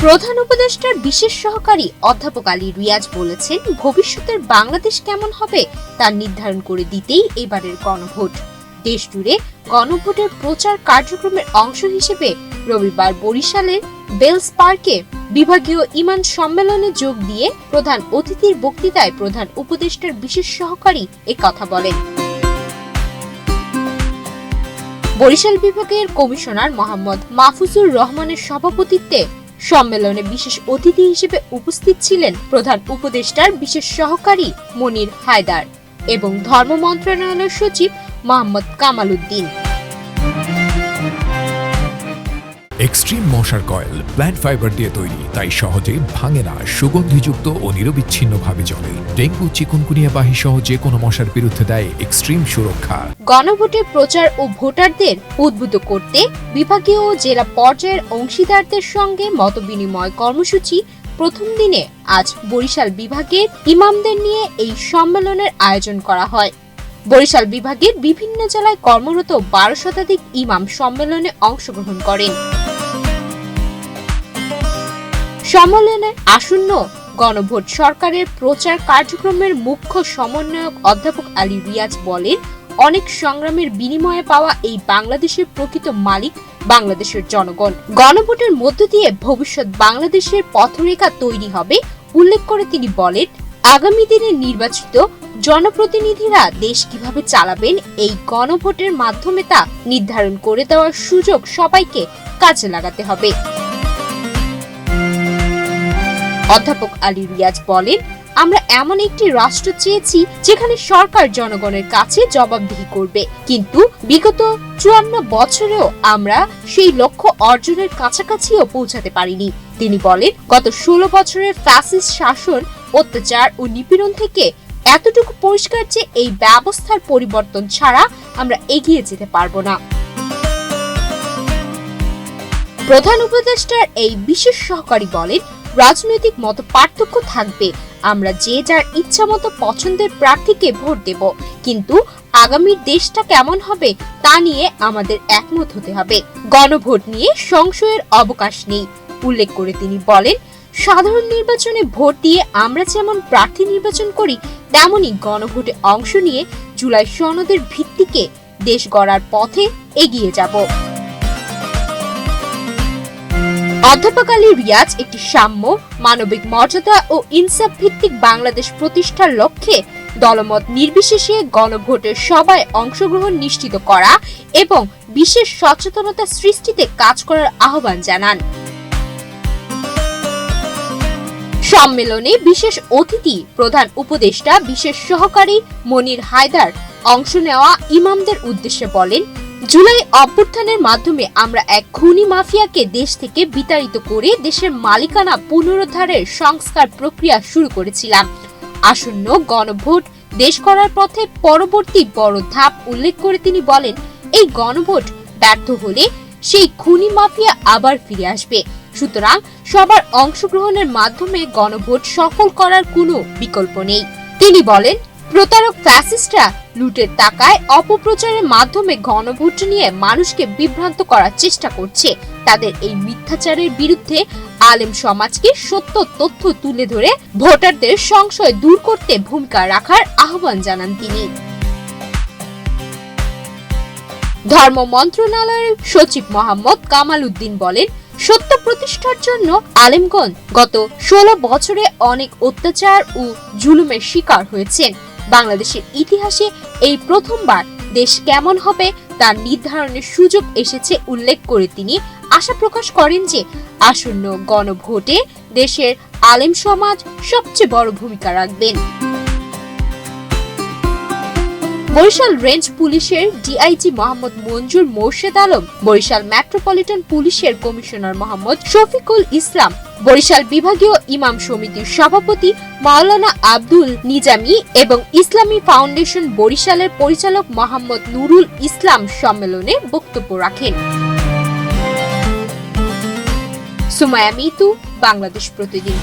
প্রধান উপদেষ্টার বিশেষ সহকারী অধ্যাপক আলী রিয়াজ বলেছেন, ভবিষ্যতের বাংলাদেশ কেমন হবে তা নির্ধারণ করে দিতেই এবারের গণভোট। দেশ জুড়ে গণভোটের প্রচার কার্যক্রমের অংশ হিসেবে রবিবার বরিশালের বেলস পার্কে বিভাগীয় ইমাম সম্মেলনে যোগ দিয়ে প্রধান অতিথির বক্তৃতায় প্রধান উপদেষ্টার বিশেষ সহকারী একথা বলেন। বরিশাল বিভাগের কমিশনার মোহাম্মদ মাহফুজুর রহমানের সভাপতিত্বে সম্মেলনে বিশেষ অতিথি হিসেবে উপস্থিত ছিলেন প্রধান উপদেষ্টার বিশেষ সহকারী মনির হায়দার এবং ধর্ম মন্ত্রণালয়ের সচিব মোহাম্মদ কামাল উদ্দিন। এক্সট্রিম মশার কয়েল প্ল্যান্ট ফাইবার দিয়ে তৈরি, তাই সহজে ভাঙে না, সুগন্ধিযুক্ত ও নিরবিচ্ছিন্নভাবে জ্বলে। ডেঙ্গু, চিকুনগুনিয়া বাহি সহ যে কোনো মশার বিরুদ্ধে দেয় এক্সট্রিম সুরক্ষা। গণভোটের প্রচার ও ভোটারদের উদ্বুদ্ধ করতে বিভাগীয় ও জেলা পর্যায়ের অংশীদারদের সঙ্গে মতবিনিময় কর্মসূচি প্রথম দিনে আজ বরিশাল বিভাগের ইমামদের নিয়ে এই সম্মেলনের আয়োজন করা হয়। বরিশাল বিভাগের বিভিন্ন জেলায় কর্মরত 12 শতাধিক ইমাম সম্মেলনে অংশগ্রহণ করেন। সম্মেলনে আসন্ন গণভোট সরকারের প্রচার কার্যক্রমের মুখ্য সমন্বয়ক অধ্যাপক আলী রিয়াজ বলেন, অনেক সংগ্রামের বিনিময়ে পাওয়া এই বাংলাদেশের প্রকৃত মালিক বাংলাদেশের জনগণ। গণভোটের মধ্য দিয়ে ভবিষ্যৎ বাংলাদেশের পথরেখা তৈরি হবে উল্লেখ করে তিনি বলেন, আগামী দিনে নির্বাচিত জনপ্রতিনিধিরা দেশ কিভাবে চালাবেন এই গণভোটের মাধ্যমে তা নির্ধারণ করে দেওয়ার সুযোগ সবাইকে কাজে লাগাতে হবে। অধ্যাপক আলী রিয়াজ বলেন, আমরা এমন একটি রাষ্ট্র চেয়েছি যেখানে সরকার জনগণের কাছে জবাবদিহি করবে, কিন্তু বিগত 54 বছরেও আমরা সেই লক্ষ্য অর্জনের কাছাকাছিও পৌঁছাতে পারিনি। তিনি বলেন, গত 16 বছরের ফ্যাসিস্ট শাসন, অত্যাচার ও নিপীড়ন থেকে এতটুকু পরিষ্কার যে এই ব্যবস্থার পরিবর্তন ছাড়া আমরা এগিয়ে যেতে পারবো না। প্রধান উপদেষ্টার এই বিশেষ সহকারী বলেন, রাজনৈতিক মত পার্থক্য থাকবে, আমরা যে যার ইচ্ছা মতো পছন্দের প্রার্থীকে ভোট দেব, কিন্তু আগামীর দেশটা কেমন হবে তা নিয়ে আমাদের একমত হতে হবে। গণভোট নিয়ে সংশয়ের অবকাশ নেই উল্লেখ করে তিনি বলেন, সাধারণ নির্বাচনে ভোট দিয়ে আমরা যেমন প্রার্থী নির্বাচন করি, তেমনি গণভোটে অংশ নিয়ে জুলাই সনদের ভিত্তিকে দেশ গড়ার পথে এগিয়ে যাব। অধ্যাপক আলী রিয়াজ একটি সাম্য, মানবিক মর্যাদা ও ইনসাফ ভিত্তিক বাংলাদেশ প্রতিষ্ঠার লক্ষ্যে দলমত নির্বিশেষে গণভোটের সবাই অংশগ্রহণ নিশ্চিত করা এবং বিশেষ সচেতনতা সৃষ্টিতে কাজ করার আহ্বান জানান। সম্মেলনে বিশেষ অতিথি প্রধান উপদেষ্টা বিশেষ সহকারী মনির হায়দার অংশ নেওয়া ইমামদের উদ্দেশ্যে বলেন, জুলাই অভ্যুত্থানের মাধ্যমে আমরা এক খুনি মাফিয়াকে দেশ থেকে বিতাড়িত করে দেশের মালিকানা পুনরুদ্ধারের সংস্কার প্রক্রিয়া শুরু করেছিলাম। আসন্ন গণভোট দেশ করার পথে পরবর্তী বড় ধাপ উল্লেখ করে তিনি বলেন, এই গণভোট ব্যর্থ হলে সেই খুনি মাফিয়া আবার ফিরে আসবে। সুতরাং সবার অংশগ্রহণের মাধ্যমে গণভোট সফল করার কোনো বিকল্প নেই। তিনি বলেন, প্রতারক ফ্যাসিস্টরা লুটের টাকায় অপপ্রচারের মাধ্যমে গণভোট নিয়ে মানুষকে বিভ্রান্ত করার চেষ্টা করছে। তাদের এই মিথ্যাচারের বিরুদ্ধে আলেম সমাজকে সত্য তথ্য তুলে ধরে ভোটারদের সংশয় দূর করতে ভূমিকা রাখার আহ্বান জানান তিনি। ধর্ম মন্ত্রণালয়ের সচিব মোহাম্মদ কামাল উদ্দিন বলেন, সত্য প্রতিষ্ঠার জন্য আলেমগণ গত 16 বছরে অনেক অত্যাচার ও জুলুমের শিকার হয়েছেন। বাংলাদেশের ইতিহাসে এই প্রথমবার দেশ কেমন হবে তা নির্ধারণের সুযোগ এসেছে উল্লেখ করে তিনি আশা প্রকাশ করেন যে আসন্ন গণভোটে দেশের আলেম সমাজ সবচেয়ে বড় ভূমিকা রাখবেন। বরিশাল রেঞ্জ পুলিশের ডিআইজি মোহাম্মদ মঞ্জুর মোর্শেদ আলম, বরিশাল মেট্রোপলিটন পুলিশের কমিশনার মোহাম্মদ শফিকুল ইসলাম, বরিশাল বিভাগীয় ইমাম সমিতির সভাপতি মাওলানা আব্দুল নিজামী এবং ইসলামী ফাউন্ডেশন বরিশালের পরিচালক মোহাম্মদ নুরুল ইসলাম সম্মেলনে বক্তব্য রাখেন। সুমায়া মিতু, বাংলাদেশ প্রতিদিন।